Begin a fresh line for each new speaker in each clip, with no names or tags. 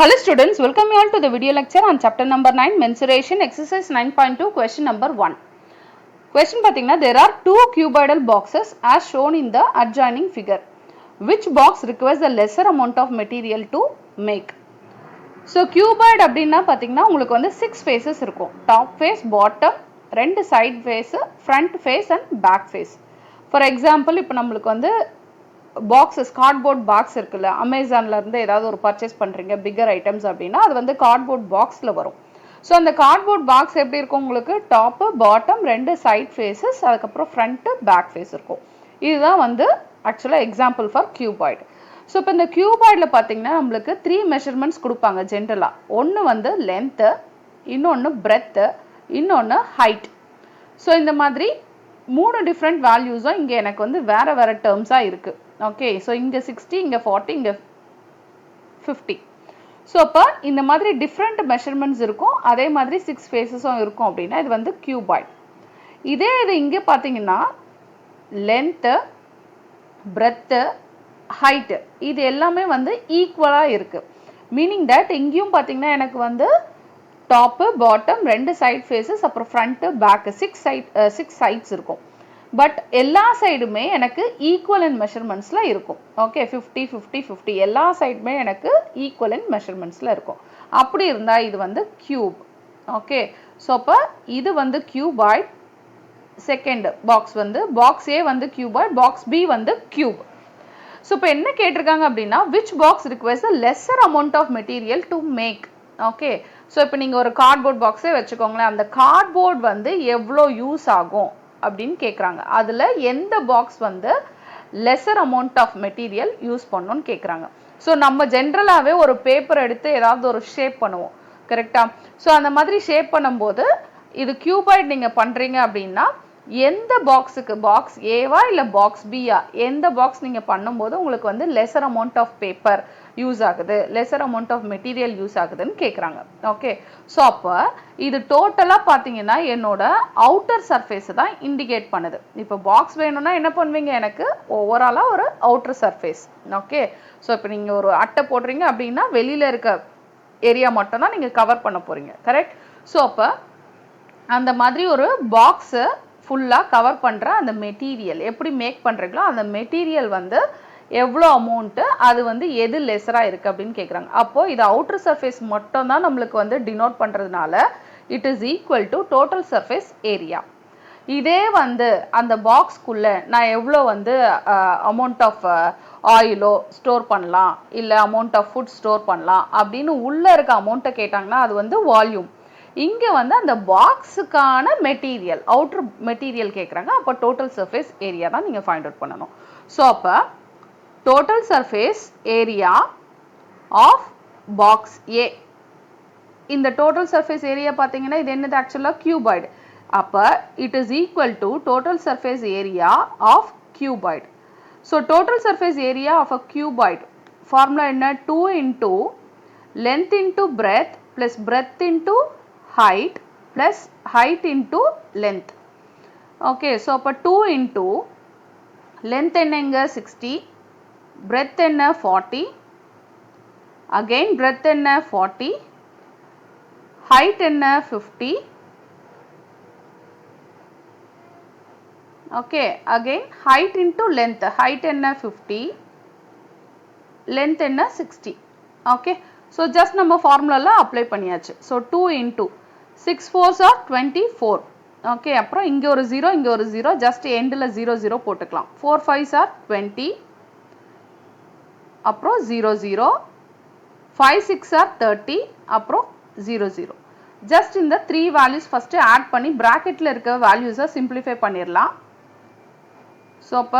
Hello students, welcome you all to the video lecture on chapter number 9 mensuration exercise 9.2 question number 1. Question pathina, there are two cuboidal boxes as shown in the adjoining figure. Which box requires the lesser amount of material to make? So cuboid அப்படினா பாத்தீங்கன்னா உங்களுக்கு வந்து 6 faces இருக்கும். Top face, bottom, ரெண்டு side face, front face and back face. For example, இப்போ நம்மளுக்கு வந்து boxes cardboard box இருக்குல்ல அமேசான்ல இருந்து ஏதாவது ஒரு பர்ச்சேஸ் பண்றீங்க bigger items அப்படினா அது வந்து cardboard boxல வரும். சோ அந்த cardboard box எப்படி இருக்கும் உங்களுக்கு top bottom ரெண்டு side faces அதுக்கு அப்புறம் front back face இருக்கும். இதுதான் வந்து actually example for cuboid. So இப்போ இந்த cuboidல பாத்தீங்கன்னா நமக்கு 3 measurements கொடுப்பாங்க ஜெனரலா. ஒன்னு வந்து length, இன்னொன்னு breadth, இன்னொன்னு height. சோ இந்த மாதிரி மூணு different values இங்க எனக்கு வந்து வேற வேற terms இருக்கு. Okay, so இங்க 60, இங்க 40, இங்க 50. So அப்ப இந்த மாதிரி different measurements இருக்கும். அதே மாதிரி 6 faces இருக்கும் அப்படின்னா இது வந்து cuboid. இதே இது இங்க பாத்தீங்கன்னா length, breadth, height இது எல்லாமே வந்து ஈக்குவலா இருக்கு. Meaning that இங்கேயும் பாத்தீங்கன்னா எனக்கு வந்து top, bottom, ரெண்டு side faces அப்புறம் front, back 6 sides இருக்கும். பட் எல்லா சைடுமே எனக்கு ஈக்குவலன்ட் மெஷர்மெண்ட்ஸ்ல இருக்கும். ஓகே 50 50 50 எல்லா சைடுமே எனக்கு ஈக்குவலன்ட் மெஷர்மெண்ட்ஸ்ல இருக்கும். அப்படி இருந்தா இது வந்து கியூப். ஓகே சோ அப்ப இது வந்து கியூபாய்ட். செகண்ட் பாக்ஸ் வந்து பாக்ஸ் A வந்து கியூபாய்ட், பாக்ஸ் B வந்து கியூப். சோ இப்போ என்ன கேட்டிருக்காங்க அப்படின்னா which box requires a lesser amount of material to make. Okay so இப்போ நீங்க ஒரு கார்ட்போர்ட் பாக்ஸே வச்சுக்கோங்களேன். அந்த கார்ட்போர்ட் வந்து எவ்வளோ யூஸ் ஆகும் அப்படின்னு கேக்குறாங்க. அதுல எந்த பாக்ஸ் வந்து lesser amount of material use பண்ணனும்னு கேக்குறாங்க. சோ நம்ம ஜெனரலாவே ஒரு பேப்பர் எடுத்து ஏதாவது ஒரு ஷேப் பண்ணுவோம். கரெக்ட்டா? சோ அந்த மாதிரி ஷேப் பண்ணும்போது இது கியூபாய்ட் நீங்க பண்றீங்க அப்படின்னா எந்த பாக்ஸுக்கு பாக்ஸ் ஏவா இல்ல பாக்ஸ் பியா எந்த பாக்ஸ் நீங்க பண்ணும்போது உங்களுக்கு வந்து lesser amount of paper use ஆகுது, lesser amount of material use ஆகுதுன்னு கேக்குறாங்க. ஓகே சோ அப்ப இது டோட்டலா பாத்தீங்கன்னா என்னோட அவுட்டர் சர்ஃபேஸ் தான் இண்டிகேட் பண்ணுது. இப்போ பாக்ஸ் வேணும்னா என்ன பண்ணுவீங்க, எனக்கு ஓவராலா ஒரு அவுட்டர் சர்ஃபேஸ். ஓகே சோ இப்போ நீங்க ஒரு அட்டை போடுறீங்க அப்படின்னா வெளியில இருக்க ஏரியா மட்டும் தான் நீங்க கவர் பண்ண போறீங்க. கரெக்ட்? சோ அப்ப அந்த மாதிரி ஒரு பாக்ஸ் ஃபுல்லா கவர் பண்ற அந்த மெட்டீரியல் எப்படி மேக் பண்றீங்களோ அந்த மெட்டீரியல் வந்து எவ்வளோ அமௌண்ட் அது வந்து எது லெஸரா இருக்கு அப்படின்னு கேக்குறாங்க. அப்போ இது அவுட்டர் சர்ஃபேஸ் மட்டும் தான் நம்மளுக்கு வந்து டினோட் பண்றதுனால it is equal to total surface area. இதே வந்து அந்த பாக்ஸ்க்குள்ள நான் எவ்வளோ வந்து அமௌண்ட் ஆஃப் ஆயிலோ ஸ்டோர் பண்ணலாம் இல்ல அமௌண்ட் ஆஃப் ஃபுட் ஸ்டோர் பண்ணலாம் அப்படின்னு உள்ள இருக்க அமௌண்ட்டை கேட்டாங்கன்னா அது வந்து வால்யூம். இங்க வந்து அந்த பாக்ஸுக்கான மெட்டீரியல் அவுட்டர் மெட்டீரியல் கேக்குறாங்க. அப்ப டோட்டல் சர்ஃபேஸ் ஏரியா தான் நீங்க ஃபைண்ட் அவுட் பண்ணணும். சோ அப்ப total surface area of box A. இந்த total surface area பாத்தீங்கன்னா இது என்னது ஆக்சுவலா cuboid. அப்ப it is equal to total surface area of cuboid. So total surface area of a cuboid formula என்ன 2 into length into breadth plus breadth into height plus height into length. Okay so அப்ப 2 into length என்னங்க 60, breadth என்ன 40, again breadth என்ன 40, height என்ன 50, okay again height into length, height என்ன 50, length என்ன 60. okay so just நம்ம ஃபார்முலால apply பண்ணியாச்சு. so 2 into 6 4s are 24. okay அப்புறம் இங்க ஒரு 0 இங்க ஒரு 0 just endல 0 0 போட்டுக்கலாம். 4 5s are 20, அப்புறம் 0 0, 5 6 are 30, அப்புறம் 0 0. just இந்த 3 values first add பண்ணி bracketல இருக்க values simplify பண்ணிரலாம். so அப்ப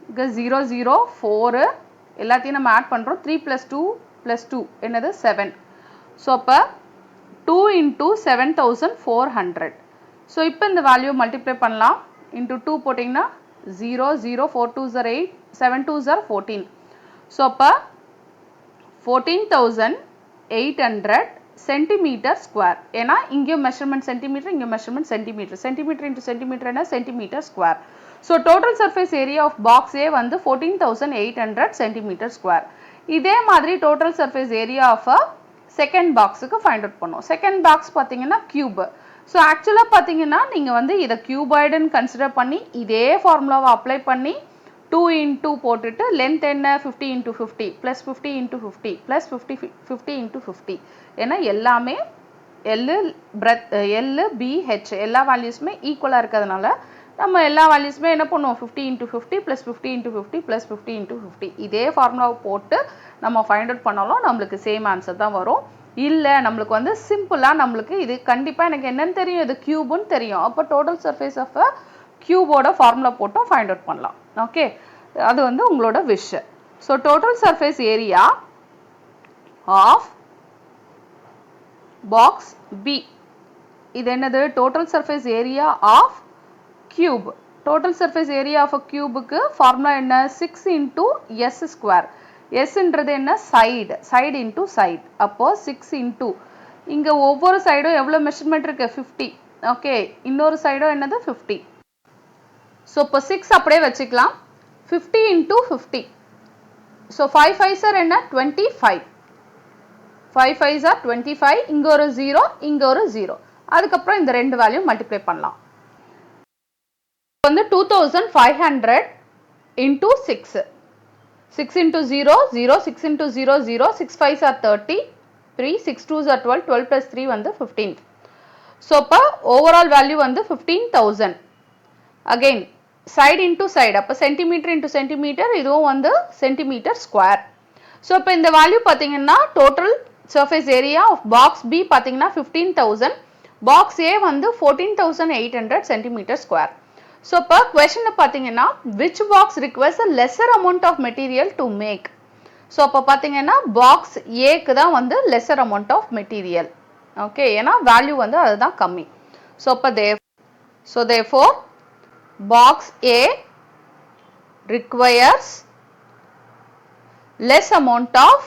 இங்க 0 0 4 எல்லாத்தையும் நம்ம ஆட் பண்றோம். 3 plus 2 plus 2 என்னது 7. so அப்ப 2 into 7400. so இப்போ இந்த value multiply பண்ணலாம். into 2 போட்டீங்கன்னா 0 0 4 2s are 8, 7 2s are 14. so அப்ப 14800 centimeter square. ஏனா இங்க measurement centimeter இங்க measurement centimeter. centimeter into centimeter என்ன centimeter square. so total surface area of box A வந்து 14800 centimeter square. இதே மாதிரி total surface area of a second boxக்கு find out பண்ணும். second box பார்த்தீங்கன்னா cube. So actually பார்த்தீங்கன்னா நீங்க வந்து இத cuboidன்னு consider பண்ணி இதே ஃபார்முலாவை அப்ளை பண்ணி 2 into போட்டுட்டு length என்ன 50 into 50 plus 50 into 50 plus 50 into 50 ஏன்னா எல்லாமே L breadth L B H எல்லா வேல்யூஸ்மே ஈக்குவலா இருக்கிறதுனால நம்ம எல்லா வேல்யூஸ்மே என்ன பண்ணுவோம் 50 into 50 plus 50 into 50 plus 50 into 50 இதே ஃபார்முலாவை போட்டு நம்ம ஃபைண்ட் அவுட் பண்ணாலும் நமக்கு சேம் ஆன்சர் தான் வரும். இல்ல நமக்கு வந்து சிம்பிளா நமக்கு இது கண்டிப்பா எனக்கு என்னன்னு தெரியும் இது கியூப்னு தெரியும். அப்ப டோட்டல் சர்ஃபேஸ் ஆஃப் a கியூபோட ஃபார்முலா போட்டு ஃபைண்ட் அவுட் பண்ணலாம். ஓகே அது வந்து உங்களோட wish. So total surface area of box B இது என்னது total surface area of cube. Total surface area of a cube க்கு formula என்ன 6 into s square. s ன்றது என்ன side. side into side. அப்போ 6 into இங்க ஒவ்வொரு சைடும் எவ்வளவு மெஷர்மென்ட் இருக்கு 50. ஓகே இன்னொரு சைடும் என்னது 50. சோ இப்போ 6 அப்படியே வச்சுக்கலாம் 50 into 50. சோ 5 5s are என்ன 25. 5 5s are 25. இங்க ஒரு 0 இங்க ஒரு 0. அதுக்கு அப்புறம் இந்த ரெண்டு வேல்யூ மல்டிப்ளை பண்ணலாம். வந்து 2500 into 6 6 into 0 0 6 into 0 0 6 5s are 30 3 6 2s are 12 12 plus 3 வந்து 15 so அப்ப overall value வந்து 15000 again side into side அப்ப centimeter into centimeter இதுவும் வந்து centimeter square so அப்ப இந்த value பாத்தீங்கன்னா total surface area of box B பாத்தீங்கன்னா 15000 box A வந்து 14800 centimeter square so per question பாத்தீங்கன்னா which box requires a lesser amount of material to make so அப்ப பாத்தீங்கன்னா box A க்கு தான் வந்து lesser amount of material okay ஏனா value வந்து அதுதான் கம்மி so அப்ப therefore box A requires less amount of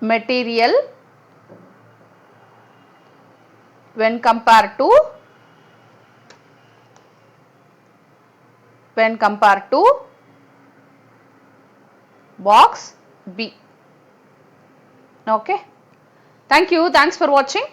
material when compared to box B. Okay. Thank you. Thanks for watching.